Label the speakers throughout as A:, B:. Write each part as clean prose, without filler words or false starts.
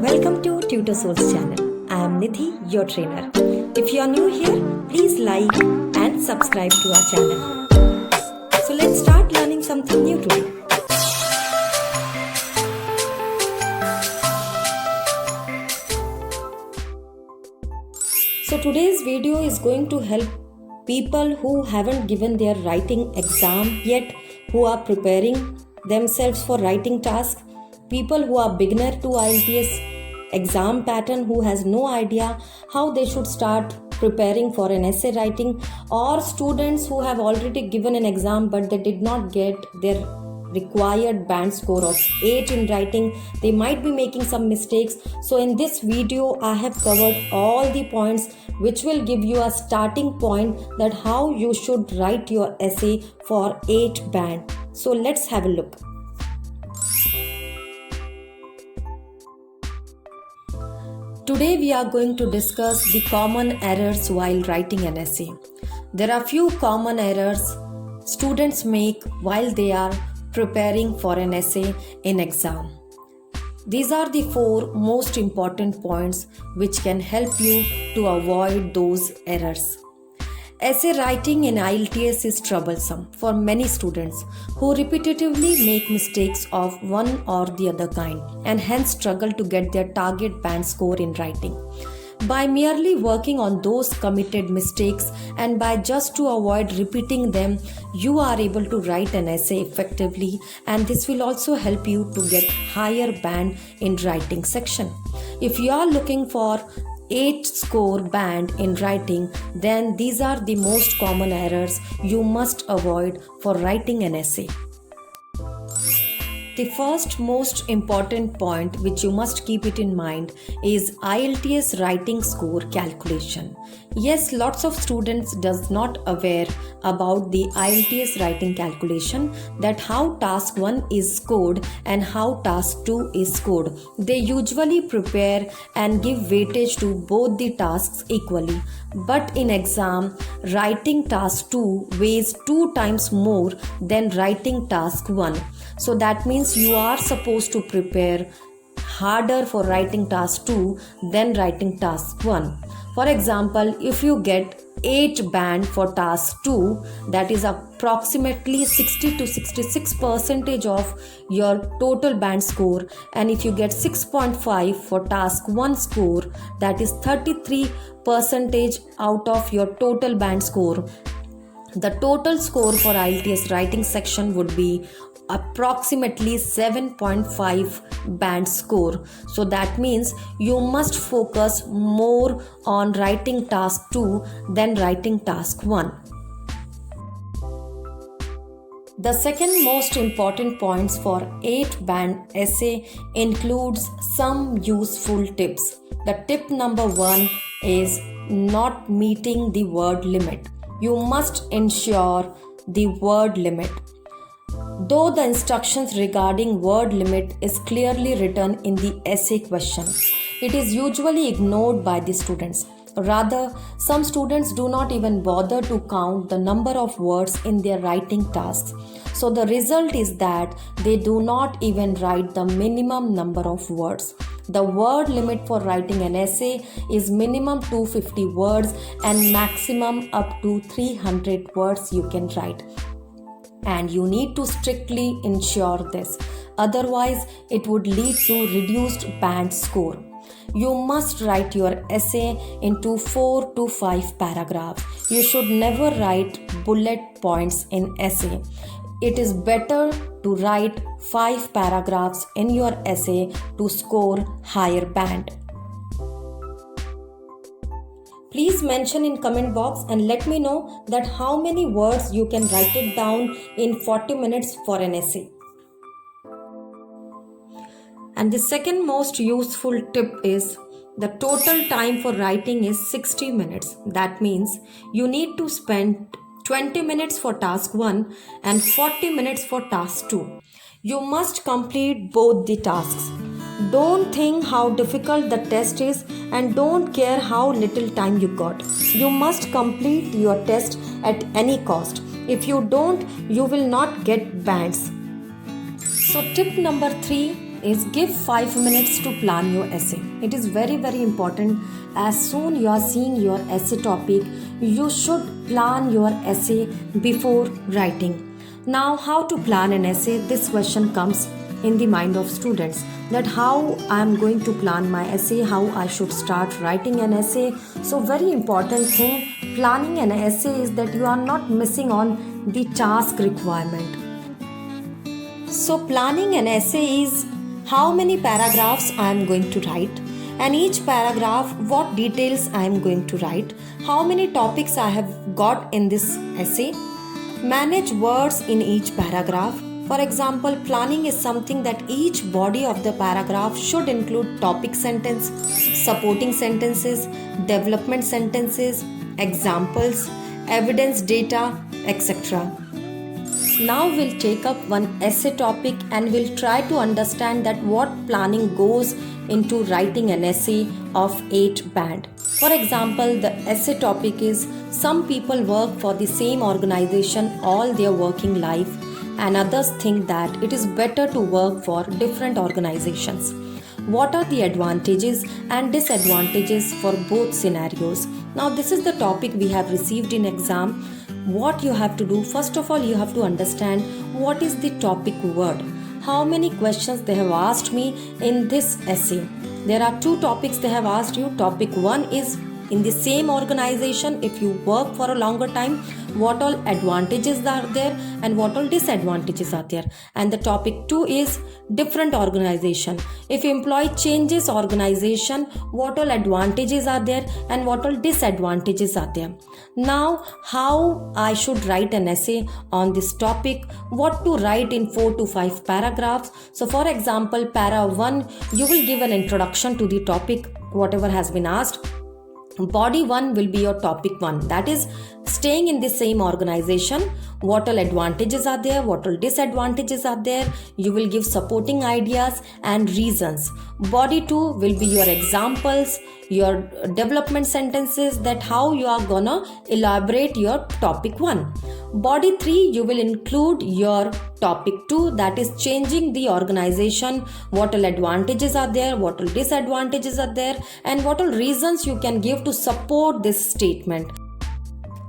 A: Welcome to Tutor Souls channel. I am Nidhi, your trainer. If you are new here, please like and subscribe to our channel. So let's start learning something new today. So today's video is going to help people who haven't given their writing exam yet, who are preparing themselves for writing task, people who are beginner to IELTS exam pattern, who has no idea how they should start preparing for an essay writing, or students who have already given an exam but they did not get their required band score of 8 in writing. They might be making some mistakes. So in this video I have covered all the points which will give you a starting point that how you should write your essay for 8 band. So let's have a look. Today we are going to discuss the common errors while writing an essay. There are few common errors students make while they are preparing for an essay in exam. These are the 4 most important points which can help you to avoid those errors. Essay writing in IELTS is troublesome for many students who repetitively make mistakes of one or the other kind and hence struggle to get their target band score in writing. By merely working on those committed mistakes and by just to avoid repeating them, you are able to write an essay effectively, and this will also help you to get higher band in writing section. If you are looking for 8 score band in writing, then these are the most common errors you must avoid for writing an essay. The first most important point which you must keep it in mind is IELTS writing score calculation. Yes, lots of students does not aware about the IELTS writing calculation, that how task 1 is scored and how task 2 is scored. They usually prepare and give weightage to both the tasks equally. But in exam, writing task 2 weighs 2 times more than writing task 1. So that means you are supposed to prepare harder for writing task 2 than writing task 1. For example, if you get 8 band for task 2, that is approximately 60 to 66% of your total band score, and if you get 6.5 for task 1 score, that is 33% out of your total band score. The total score for IELTS writing section would be approximately 7.5 band score. So that means you must focus more on writing task 2 than writing task 1. The second most important points for 8 band essay includes some useful tips. The tip number 1 is not meeting the word limit. You must ensure the word limit. Though the instructions regarding word limit is clearly written in the essay question, it is usually ignored by the students. Rather, some students do not even bother to count the number of words in their writing tasks. So the result is that they do not even write the minimum number of words. The word limit for writing an essay is minimum 250 words and maximum up to 300 words you can write. And you need to strictly ensure this. Otherwise, it would lead to reduced band score. You must write your essay into 4 to 5 paragraphs. You should never write bullet points in essay. It is better to write 5 paragraphs in your essay to score higher band. Please mention in comment box and let me know that how many words you can write it down in 40 minutes for an essay. And the second most useful tip is the total time for writing is 60 minutes. That means you need to spend 20 minutes for task 1 and 40 minutes for task 2. You must complete both the tasks. Don't think how difficult the test is and don't care how little time you got. You must complete your test at any cost. If you don't, you will not get bands. So tip number 3 is give 5 minutes to plan your essay. It is very, very important. As soon you are seeing your essay topic, you should plan your essay before writing. Now, how to plan an essay? This question comes in the mind of students, that how I am going to plan my essay, how I should start writing an essay. So very important thing, planning an essay is that you are not missing on the task requirement. So planning an essay is how many paragraphs I am going to write, and each paragraph what details I am going to write, how many topics I have got in this essay, manage words in each paragraph. For example, planning is something that each body of the paragraph should include topic sentence, supporting sentences, development sentences, examples, evidence data, etc. Now we'll take up one essay topic and we'll try to understand that what planning goes into writing an essay of 8 band. For example, the essay topic is some people work for the same organization all their working life, and others think that it is better to work for different organizations. What are the advantages and disadvantages for both scenarios? Now this is the topic we have received in exam. What you have to do, first of all, you have to understand what is the topic word. How many questions they have asked me in this essay. There are 2 topics they have asked you. Topic 1 is in the same organization, if you work for a longer time, what all advantages are there and what all disadvantages are there. And the topic 2 is different organization. If employee changes organization, what all advantages are there and what all disadvantages are there. Now, how I should write an essay on this topic, what to write in 4 to 5 paragraphs. So for example, para 1, you will give an introduction to the topic, whatever has been asked. Body 1 will be your topic 1, that is staying in the same organization, what all advantages are there, what all disadvantages are there. You will give supporting ideas and reasons. Body 2 will be your examples, your development sentences, that how you are gonna elaborate your topic 1. Body 3, you will include your topic 2, that is changing the organization, what all advantages are there, what all disadvantages are there, and what all reasons you can give to support this statement.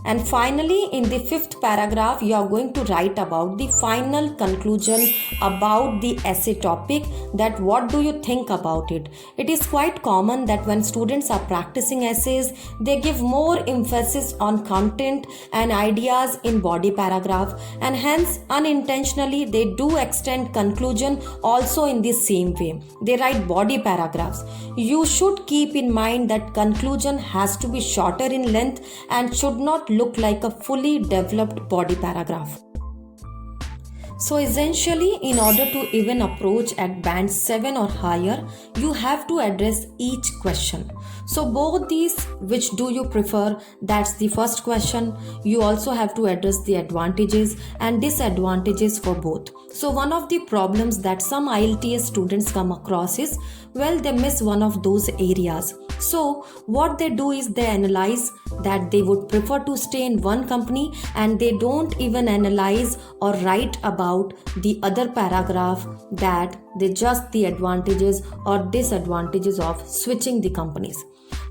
A: And finally, in the 5th paragraph, you are going to write about the final conclusion about the essay topic, that what do you think about it. It is quite common that when students are practicing essays, they give more emphasis on content and ideas in body paragraph, and hence unintentionally they do extend conclusion also in the same way. They write body paragraphs. You should keep in mind that conclusion has to be shorter in length and should not look like a fully developed body paragraph. So essentially, in order to even approach at band 7 or higher, you have to address each question. So both these, which do you prefer? That's the first question. You also have to address the advantages and disadvantages for both. So one of the problems that some IELTS students come across is, well, they miss one of those areas. So what they do is they analyze that they would prefer to stay in one company, and they don't even analyze or write about the other paragraph, that they just the advantages or disadvantages of switching the companies.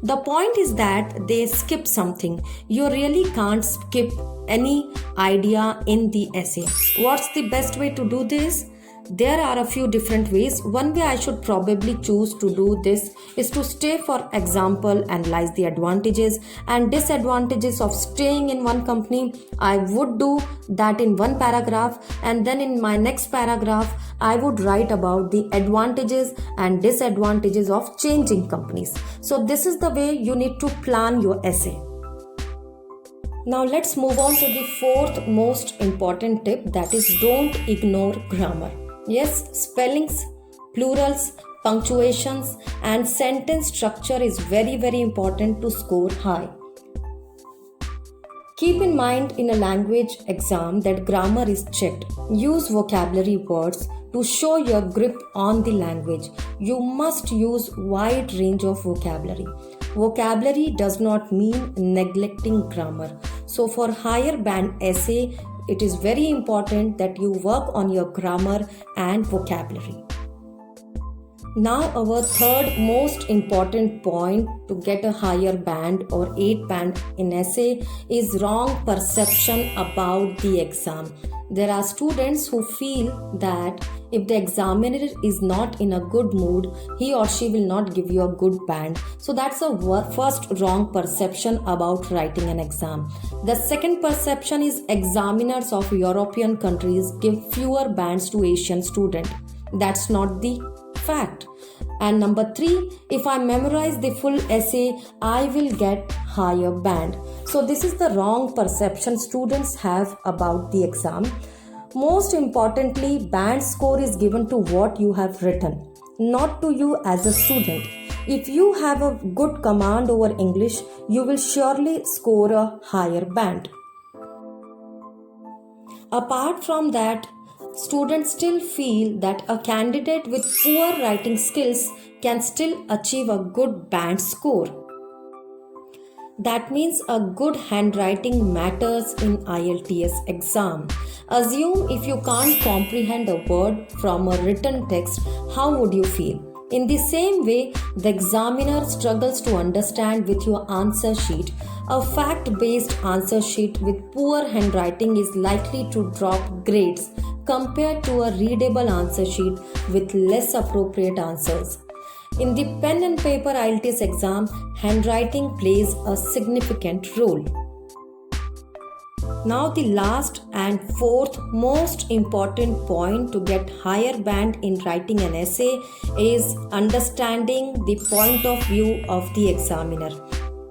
A: The point is that they skip something. You really can't skip any idea in the essay. What's the best way to do this? There are a few different ways. One way I should probably choose to do this is to stay, for example, analyze the advantages and disadvantages of staying in one company. I would do that in one paragraph, and then in my next paragraph I would write about the advantages and disadvantages of changing companies. So this is the way you need to plan your essay. Now let's move on to the 4th most important tip, that is don't ignore grammar. Yes, spellings, plurals, punctuations and sentence structure is very, very important to score high. Keep in mind in a language exam that grammar is checked. Use vocabulary words to show your grip on the language. You must use wide range of vocabulary. Vocabulary does not mean neglecting grammar. So for higher band essay, it is very important that you work on your grammar and vocabulary. Now, our third most important point to get a higher band or 8 band in essay is wrong perception about the exam. There are students who feel that if the examiner is not in a good mood, he or she will not give you a good band. So that's a first wrong perception about writing an exam. The second perception is examiners of European countries give fewer bands to Asian students. That's not the fact. And number 3, if I memorize the full essay, I will get higher band. So this is the wrong perception students have about the exam. Most importantly, band score is given to what you have written, not to you as a student. If you have a good command over English, you will surely score a higher band. Apart from that, students still feel that a candidate with poor writing skills can still achieve a good band score. That means a good handwriting matters in IELTS exam. Assume if you can't comprehend a word from a written text, how would you feel? In the same way, the examiner struggles to understand with your answer sheet. A fact-based answer sheet with poor handwriting is likely to drop grades compared to a readable answer sheet with less appropriate answers. In the pen and paper IELTS exam, handwriting plays a significant role. Now the last and fourth most important point to get higher band in writing an essay is understanding the point of view of the examiner.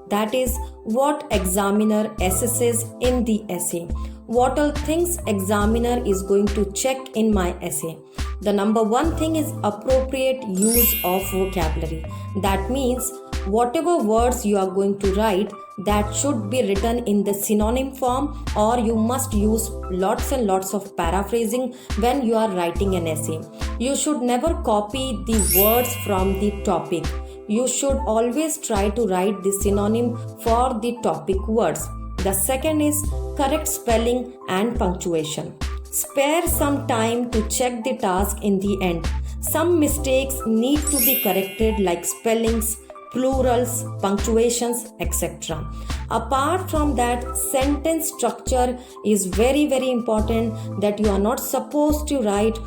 A: That is, what examiner assesses in the essay. What all things examiner is going to check in my essay. The number one thing is appropriate use of vocabulary. That means whatever words you are going to write, that should be written in the synonym form, or you must use lots and lots of paraphrasing when you are writing an essay. You should never copy the words from the topic. You should always try to write the synonym for the topic words. The second is correct spelling and punctuation. Spare some time to check the task in the end. Some mistakes need to be corrected, like spellings, plurals, punctuations, etc. Apart from that, sentence structure is very, very important, that you are not supposed to write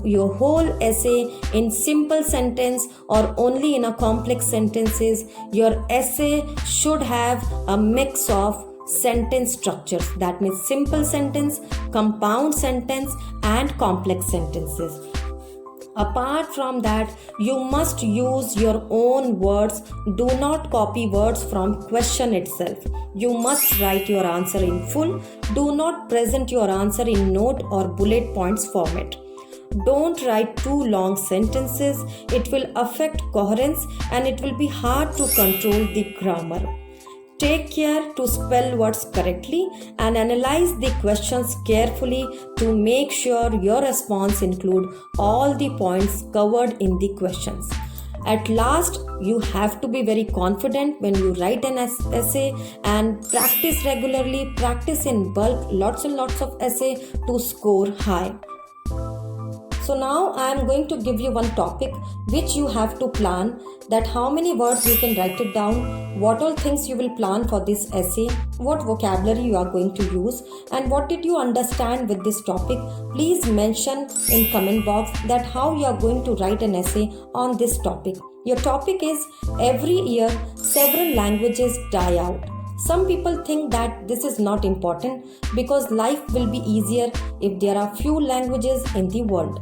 A: your whole essay in simple sentence or only in a complex sentences. Your essay should have a mix of sentence structures. That means simple sentence, compound sentence, and complex sentences. Apart from that, you must use your own words. Do not copy words from question itself. You must write your answer in full. Do not present your answer in note or bullet points format. Don't write too long sentences. It will affect coherence and it will be hard to control the grammar. Take care to spell words correctly and analyze the questions carefully to make sure your response include all the points covered in the questions. At last, you have to be very confident when you write an essay and practice regularly, practice in bulk, lots and lots of essay to score high. So now I am going to give you one topic which you have to plan, that how many words you can write it down, what all things you will plan for this essay, what vocabulary you are going to use, and what did you understand with this topic. Please mention in comment box that how you are going to write an essay on this topic. Your topic is every year several languages die out. Some people think that this is not important because life will be easier if there are few languages in the world.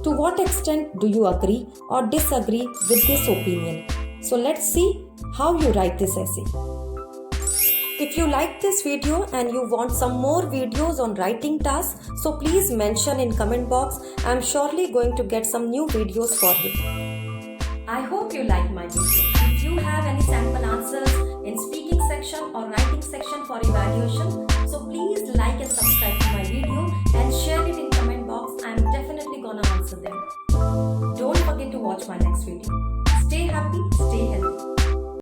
A: To what extent do you agree or disagree with this opinion? So let's see how you write this essay. If you like this video and you want some more videos on writing tasks, so please mention in comment box. I am surely going to get some new videos for you. I hope you like my video. If you have any sample answers in speaking section or writing section for evaluation, so please like and subscribe to my video and share it in comment box. I am definitely gonna answer them. Don't forget to watch my next video. Stay happy, stay healthy.